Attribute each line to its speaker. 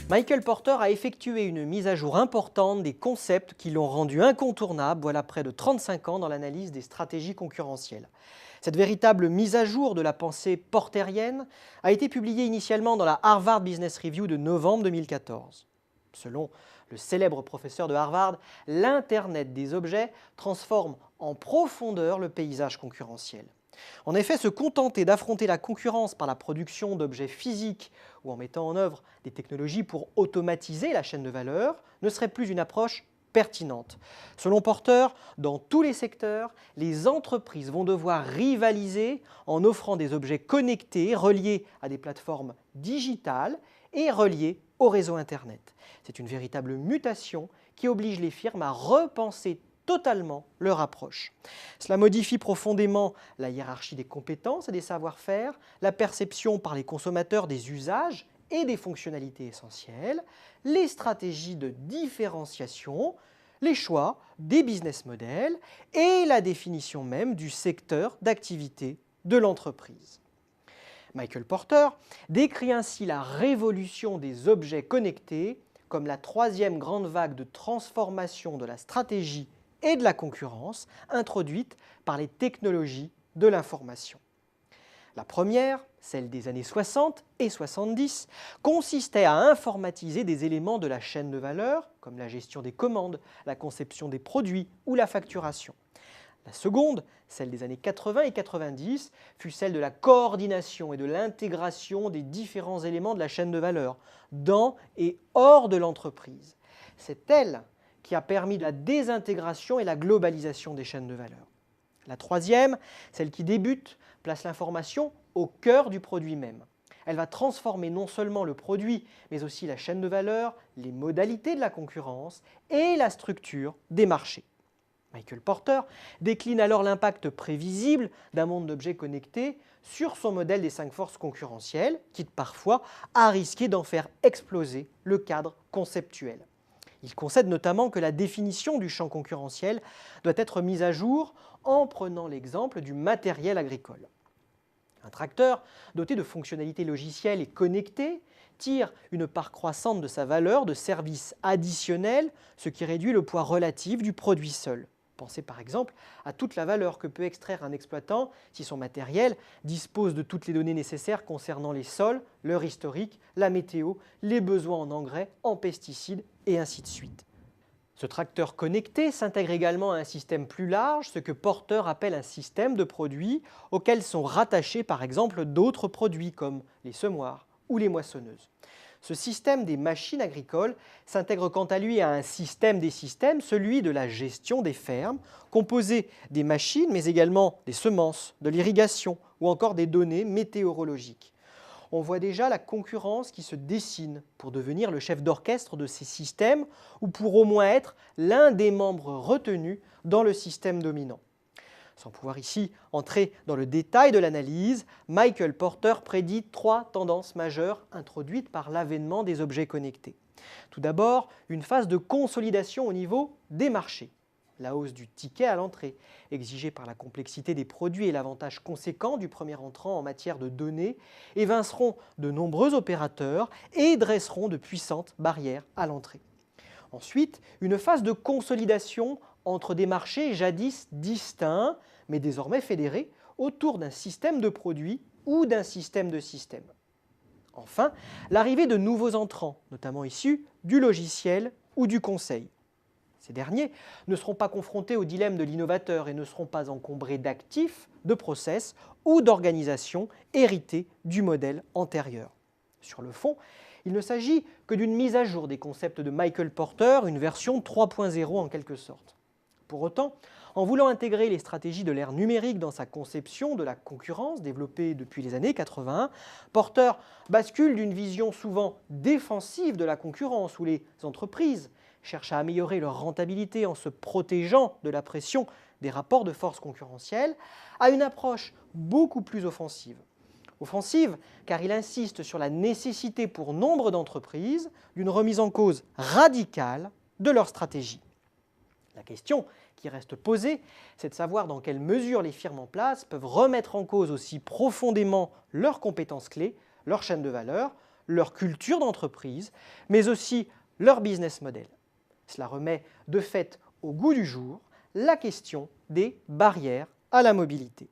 Speaker 1: Michael Porter a effectué une mise à jour importante des concepts qui l'ont rendu incontournable voilà près de 35 ans dans l'analyse des stratégies concurrentielles. Cette véritable mise à jour de la pensée porterienne a été publiée initialement dans la Harvard Business Review de novembre 2014. Selon le célèbre professeur de Harvard, l'Internet des objets transforme en profondeur le paysage concurrentiel. En effet, se contenter d'affronter la concurrence par la production d'objets physiques ou en mettant en œuvre des technologies pour automatiser la chaîne de valeur ne serait plus une approche pertinente. Selon Porter, dans tous les secteurs, les entreprises vont devoir rivaliser en offrant des objets connectés reliés à des plateformes digitales et reliés au réseau Internet. C'est une véritable mutation qui oblige les firmes à repenser totalement leur approche. Cela modifie profondément la hiérarchie des compétences et des savoir-faire, la perception par les consommateurs des usages et des fonctionnalités essentielles, les stratégies de différenciation, les choix des business models et la définition même du secteur d'activité de l'entreprise. Michael Porter décrit ainsi la révolution des objets connectés comme la troisième grande vague de transformation de la stratégie et de la concurrence introduite par les technologies de l'information. La première, celle des années 60 et 70, consistait à informatiser des éléments de la chaîne de valeur, comme la gestion des commandes, la conception des produits ou la facturation. La seconde, celle des années 80 et 90, fut celle de la coordination et de l'intégration des différents éléments de la chaîne de valeur, dans et hors de l'entreprise. C'est elle qui a permis la désintégration et la globalisation des chaînes de valeur. La troisième, celle qui débute, place l'information au cœur du produit même. Elle va transformer non seulement le produit, mais aussi la chaîne de valeur, les modalités de la concurrence et la structure des marchés. Michael Porter décline alors l'impact prévisible d'un monde d'objets connectés sur son modèle des 5 forces concurrentielles, quitte parfois à risquer d'en faire exploser le cadre conceptuel. Il concède notamment que la définition du champ concurrentiel doit être mise à jour en prenant l'exemple du matériel agricole. Un tracteur doté de fonctionnalités logicielles et connectées tire une part croissante de sa valeur de services additionnels, ce qui réduit le poids relatif du produit seul. Pensez par exemple à toute la valeur que peut extraire un exploitant si son matériel dispose de toutes les données nécessaires concernant les sols, leur historique, la météo, les besoins en engrais, en pesticides et ainsi de suite. Ce tracteur connecté s'intègre également à un système plus large, ce que Porter appelle un système de produits auxquels sont rattachés par exemple d'autres produits comme les semoirs ou les moissonneuses. Ce système des machines agricoles s'intègre quant à lui à un système des systèmes, celui de la gestion des fermes, composé des machines mais également des semences, de l'irrigation ou encore des données météorologiques. On voit déjà la concurrence qui se dessine pour devenir le chef d'orchestre de ces systèmes ou pour au moins être l'un des membres retenus dans le système dominant. Sans pouvoir ici entrer dans le détail de l'analyse, Michael Porter prédit 3 tendances majeures introduites par l'avènement des objets connectés. Tout d'abord, une phase de consolidation au niveau des marchés. La hausse du ticket à l'entrée, exigée par la complexité des produits et l'avantage conséquent du premier entrant en matière de données, évinceront de nombreux opérateurs et dresseront de puissantes barrières à l'entrée. Ensuite, une phase de consolidation entre des marchés jadis distincts, mais désormais fédérés, autour d'un système de produits ou d'un système de systèmes. Enfin, l'arrivée de nouveaux entrants, notamment issus du logiciel ou du conseil. Ces derniers ne seront pas confrontés au dilemme de l'innovateur et ne seront pas encombrés d'actifs, de process ou d'organisations héritées du modèle antérieur. Sur le fond, il ne s'agit que d'une mise à jour des concepts de Michael Porter, une version 3.0 en quelque sorte. Pour autant, en voulant intégrer les stratégies de l'ère numérique dans sa conception de la concurrence développée depuis les années 80, Porter bascule d'une vision souvent défensive de la concurrence où les entreprises cherchent à améliorer leur rentabilité en se protégeant de la pression des rapports de force concurrentiels, à une approche beaucoup plus offensive. Offensive car il insiste sur la nécessité pour nombre d'entreprises d'une remise en cause radicale de leur stratégie. La question qui reste posée, c'est de savoir dans quelle mesure les firmes en place peuvent remettre en cause aussi profondément leurs compétences clés, leur chaîne de valeur, leur culture d'entreprise, mais aussi leur business model. Cela remet de fait au goût du jour la question des barrières à la mobilité.